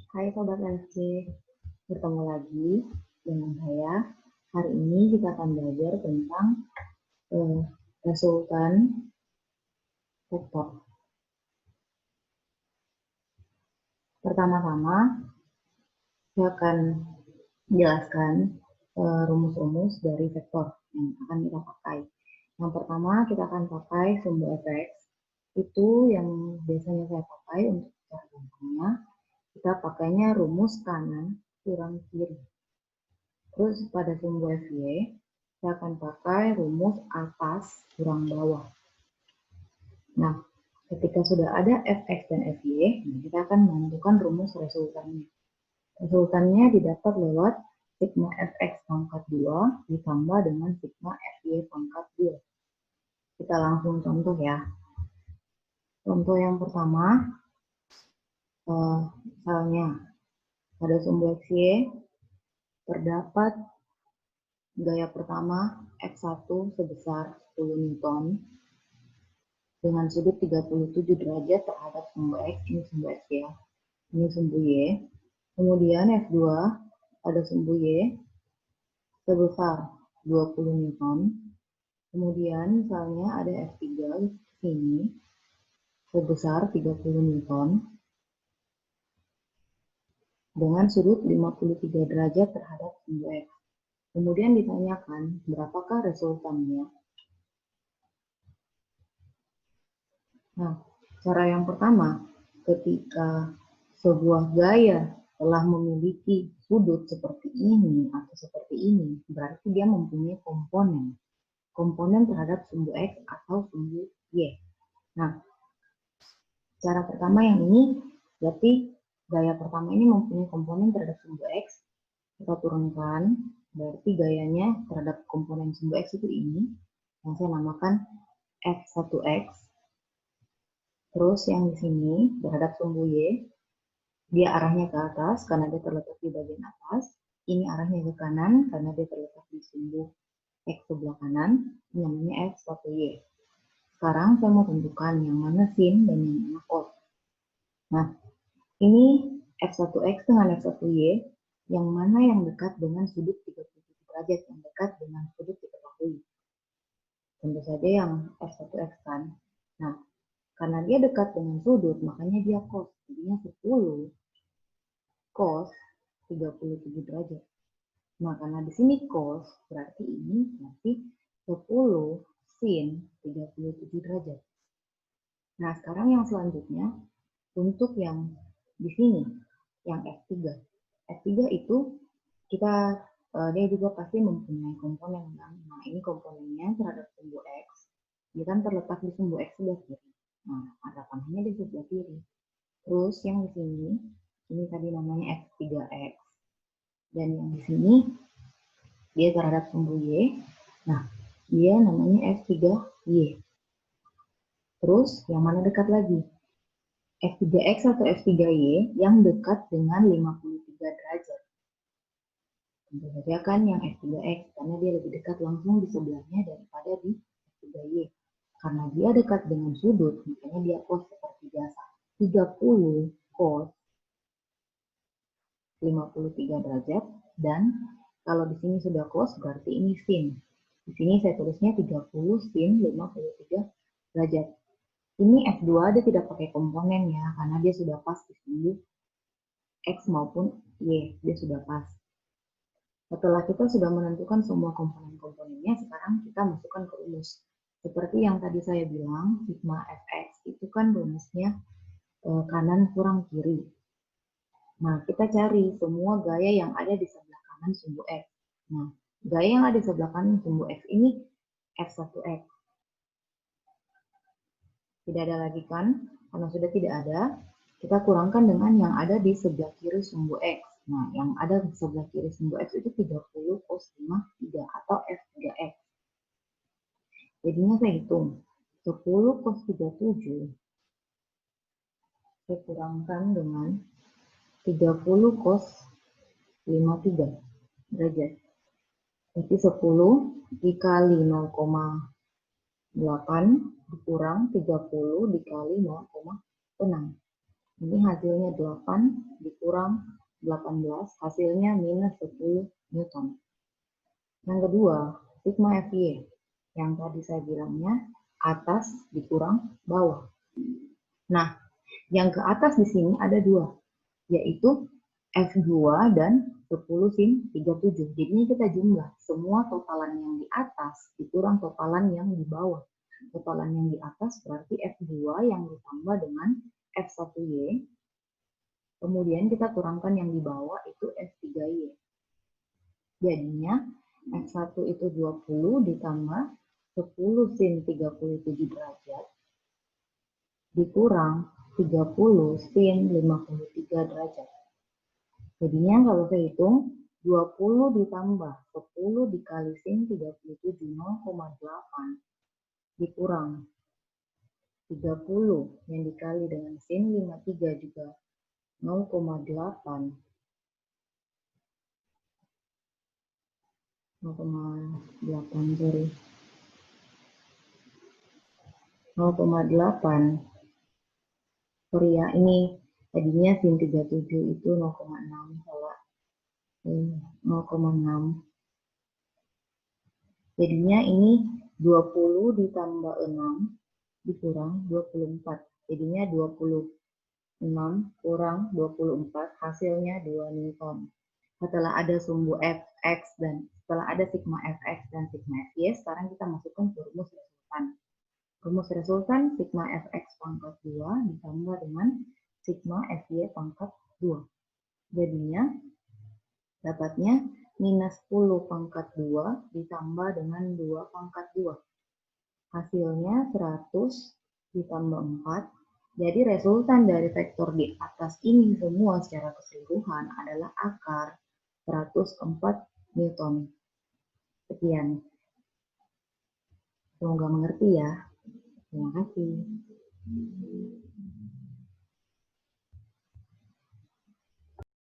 Hai Sobat LC, bertemu lagi dengan saya. Hari ini kita akan belajar tentang resultan vektor. Pertama-tama, saya akan menjelaskan rumus-rumus dari vektor yang akan kita pakai. Yang pertama, kita akan pakai sumbu fx. Itu yang biasanya saya pakai untuk cara gampangnya. Kita pakainya rumus kanan kurang kiri. Terus pada sumbu fy, saya akan pakai rumus atas kurang bawah. Nah, ketika sudah ada fx dan fy, kita akan menentukan rumus resultannya. Resultannya didapat lewat sigma fx pangkat 2 ditambah dengan sigma fy pangkat 2. Kita langsung contoh ya. Contoh yang pertama, misalnya pada sumbu fy terdapat gaya pertama X1 sebesar 10 Newton dengan sudut 37 derajat terhadap sumbu X, ini sumbu X ya, ini sumbu Y. Kemudian F2 ada sumbu Y sebesar 20 Newton. Kemudian misalnya ada F3 di sini sebesar 30 Newton dengan sudut 53 derajat terhadap sumbu X. Kemudian ditanyakan berapakah resultannya. Nah, cara yang pertama, ketika sebuah gaya telah memiliki sudut seperti ini atau seperti ini, berarti dia mempunyai komponen terhadap sumbu X atau sumbu Y. Nah, cara pertama yang ini, berarti gaya pertama ini mempunyai komponen terhadap sumbu X, kita turunkan, berarti gayanya terhadap komponen sumbu X itu ini, yang saya namakan F1X. Terus yang di sini terhadap sumbu Y, dia arahnya ke atas karena dia terletak di bagian atas. Ini arahnya ke kanan karena dia terletak di sumbu X sebelah kanan. Ini namanya F1Y. Sekarang saya mau tentukan yang mana sin dan yang mana cos. Nah, ini F1X dengan F1Y, yang mana yang dekat dengan sudut 37 derajat, yang dekat dengan sudut diketahui. Tentu saja yang F1X kan. Nah, karena dia dekat dengan sudut, makanya dia cos. Jadinya 10 cos 37 derajat. Nah, karena di sini cos, berarti ini masih 10 sin 37 derajat. Nah, sekarang yang selanjutnya, untuk yang di sini, yang F3. F3 itu, dia juga pasti mempunyai komponen. Nah, ini komponennya terhadap sumbu X. Dia kan terletak di sumbu X sebelah kiri. Nah, ada panahnya di sebelah kiri. Terus yang di sini, ini tadi namanya F3X. Dan yang di sini, dia terhadap sumbu Y. Nah, dia namanya F3Y. Terus, yang mana dekat lagi? F3X atau F3Y yang dekat dengan 53 derajat. Tentu saja kan yang F3X, karena dia lebih dekat langsung di sebelahnya daripada di F3Y. Karena dia dekat dengan sudut, makanya dia cos seperti biasa. 30 cos 53 derajat, dan kalau di sini sudah cos berarti ini sin. Di sini saya tulisnya 30 sin 53 derajat. Ini F2 dia tidak pakai komponen ya, karena dia sudah pas di sini X maupun Y, dia sudah pas. Setelah kita sudah menentukan semua komponen-komponennya, sekarang kita masukkan ke rumus. Seperti yang tadi saya bilang, sigma fx itu kan rumusnya kanan kurang kiri. Nah, kita cari semua gaya yang ada di sebelah kanan sumbu X. Nah, gaya yang ada di sebelah kanan sumbu X ini F1X. Tidak ada lagi kan? Karena sudah tidak ada, kita kurangkan dengan yang ada di sebelah kiri sumbu X. Nah, yang ada di sebelah kiri sumbu X itu 30 cos 53 atau F3X. Jadinya saya hitung. 10 cos 37 saya kurangkan dengan 30 cos 53 derajat. Jadi 10 dikali 0,8 dikurang 30 dikali 0,6. Ini hasilnya 8 dikurang 18, hasilnya minus 10 Newton. Yang kedua, sigma Fy. Yang tadi saya bilangnya atas dikurang bawah. Nah, yang ke atas di sini ada dua, yaitu F2 dan 10 sin 37. Jadinya kita jumlah semua totalan yang di atas dikurang totalan yang di bawah. Totalan yang di atas berarti F2 yang ditambah dengan F1Y. Kemudian kita kurangkan yang di bawah itu F3Y. Jadinya F1 itu 20 ditambah 10 sin 37 derajat dikurang 30 sin 53 derajat. Jadinya kalau saya hitung 20 ditambah 10 dikali sin 37 0,8 dikurang 30 yang dikali dengan sin 53 juga 0,8 sorry 0,8 sorry ya, ini tadinya sin 37 itu 0,6 salah 0,6. Jadinya ini 20 ditambah 6 dikurang 24. Jadinya 26 kurang 24 hasilnya 2 Newton. Setelah ada sumbu Fx dan setelah ada sigma Fx dan sigma Fy, sekarang kita masukkan ke rumus resultan. Rumus resultan sigma Fx pangkat 2 ditambah dengan sigma Fy pangkat 2. Jadinya dapatnya minus 10 pangkat 2 ditambah dengan 2 pangkat 2. Hasilnya 100 ditambah 4. Jadi resultan dari vektor di atas ini semua secara keseluruhan adalah akar 104 Newton. Sekian. Semoga mengerti ya. Terima kasih.